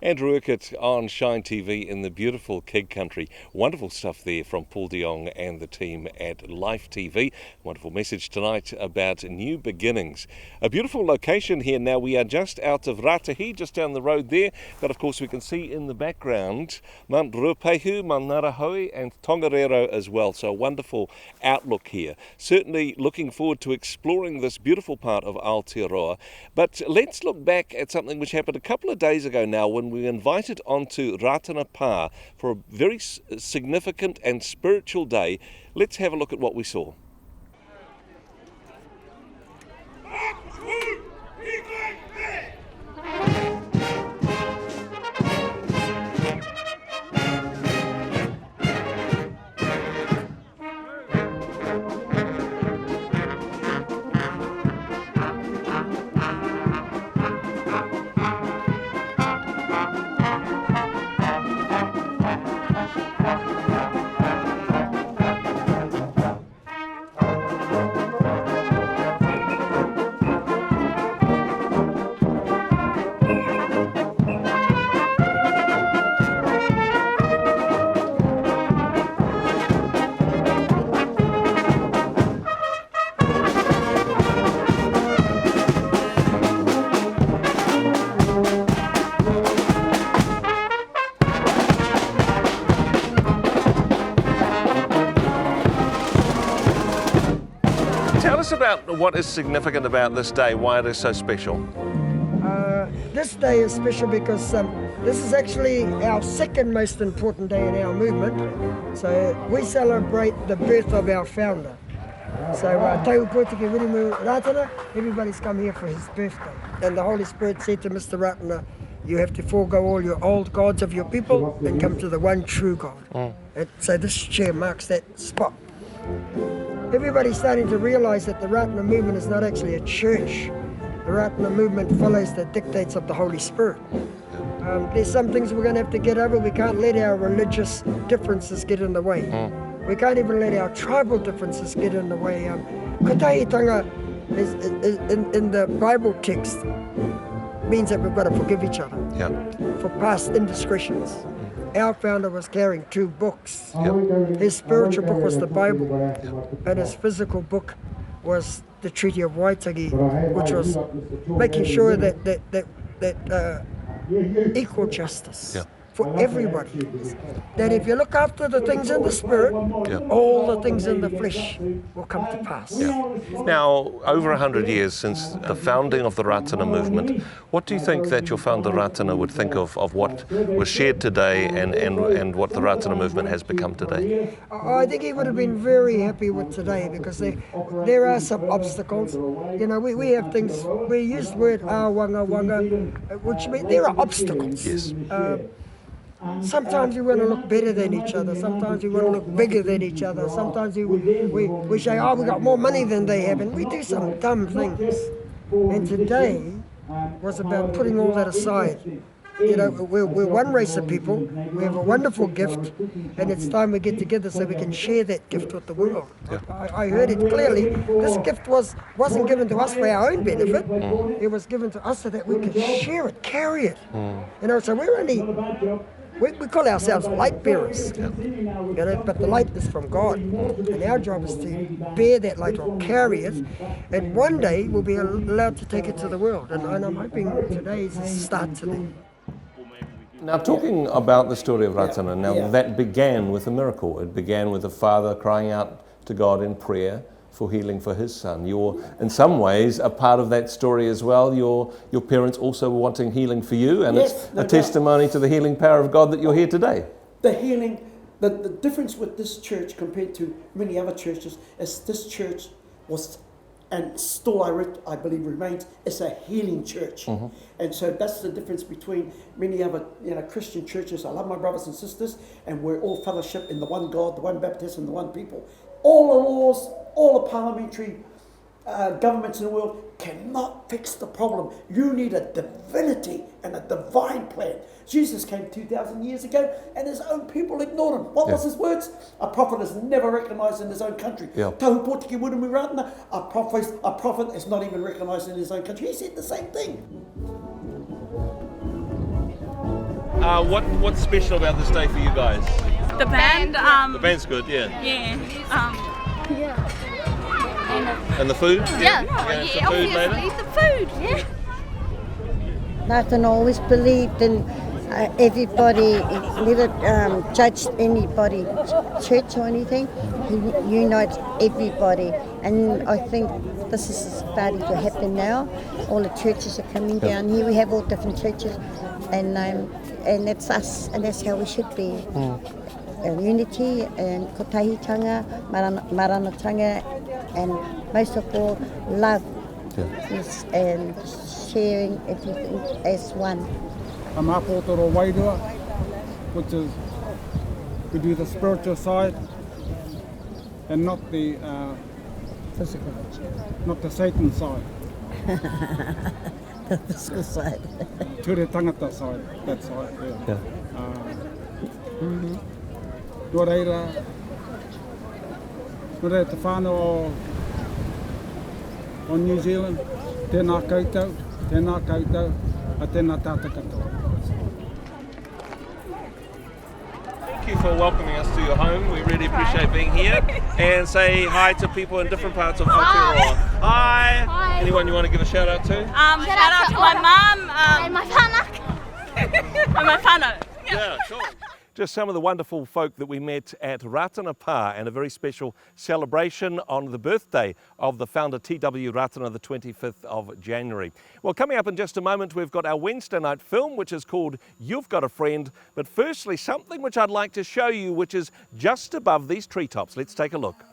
Andrew Urquhart on Shine TV in the beautiful Kig Country. Wonderful stuff there from Paul de Jong and the team at Life TV. Wonderful message tonight about new beginnings. A beautiful location here now. We are just out of Ratahi, just down the road there. But of course we can see in the background Mount Ruapehu, Mount Ngarahoe and Tongariro as well. So a wonderful outlook here. Certainly looking forward to exploring this beautiful part of Aotearoa. But let's look back at something which happened a couple of days ago now when we were invited onto Ratana Pa for a very significant and spiritual day. Let's have a look at what we saw. Tell us about what is significant about this day, why it is so special. This day is special because this is actually our second most important day in our movement. So we celebrate the birth of our founder. So Tau Pōtiki Wirimu Ratana, everybody's come here for his birthday. And the Holy Spirit said to Mr. Ratana, you have to forego all your old gods of your people and come to the one true God. So this chair marks that spot. Everybody's starting to realise that the Ratana movement is not actually a church. The Ratana movement follows the dictates of the Holy Spirit. There's some things we're going to have to get over. We can't let our religious differences get in the way. We can't even let our tribal differences get in the way. Kataitanga is in the Bible text means that we've got to forgive each other for past indiscretions. Our founder was carrying 2 books. His spiritual book was the Bible, and his physical book was the Treaty of Waitangi, which was making sure that equal justice for everybody. That if you look after the things in the spirit, all the things in the flesh will come to pass. Now, over 100 years since the founding of the Ratana movement, what do you think that your founder Ratana would think of what was shared today and what the Ratana movement has become today? I think he would have been very happy with today because there are some obstacles. You know, we have things, we use the word wanga wanga, which means there are obstacles. Yes. Sometimes we want to look better than each other. Sometimes we want to look bigger than each other. Sometimes we say, oh, we got more money than they have, and we do some dumb things. And today was about putting all that aside. You know, we're one race of people. We have a wonderful gift, and it's time we get together so we can share that gift with the world. I heard it clearly. This gift wasn't given to us for our own benefit. It was given to us so that we could share it, carry it. You know, so we're only. We call ourselves light bearers, you know, but the light is from God. And our job is to bear that light or carry it. And one day we'll be allowed to take it to the world. And I'm hoping today is the start to that. Now, talking about the story of Ratana, that began with a miracle. It began with a father crying out to God in prayer for healing for his son. You're, in some ways, a part of that story as well. Your parents also were wanting healing for you, and it's a testimony to the healing power of God that you're here today. The healing, the difference with this church compared to many other churches is this church was, and still I believe remains, is a healing church. And so that's the difference between many other Christian churches. I love my brothers and sisters, and we're all fellowship in the one God, the one baptism, the one people. All the laws, all the parliamentary governments in the world cannot fix the problem. You need a divinity and a divine plan. Jesus came 2,000 years ago and his own people ignored him. What was his words? A prophet is never recognized in his own country. Tahu Pōtiki Wirimu Ratana, a prophet is not even recognized in his own country. He said the same thing. What's special about this day for you guys? The band. The band's good, yeah. And the food? Yeah. Some food later? The food. Yeah. Ratana always believed in everybody, never judged anybody, church or anything. He unites everybody, and I think this is starting to happen now. All the churches are coming down here. We have all different churches, and it's us, and that's how we should be. Unity and kotahitanga, maranatanga, and most of all, love. Yes, and sharing everything as one. I'm Apotoro Wairua, which is we do the spiritual side and not the physical, not the Satan side. The physical side. Ture tangata side, that side, yeah. Nō reira te whānau o New Zealand, tēnā koutou, a tēnā tātou katoa. Thank you for welcoming us to your home. We really appreciate being here. And say hi to people in different parts of Aotearoa. Hi. Anyone you want to give a shout out to? Shout out to my mum. And my whānau. And my whānau. Yeah, cool. Just some of the wonderful folk that we met at Ratana Pa, and a very special celebration on the birthday of the founder T.W. Ratana, the 25th of January. Well, coming up in just a moment, we've got our Wednesday night film, which is called You've Got a Friend. But firstly, something which I'd like to show you, which is just above these treetops. Let's take a look.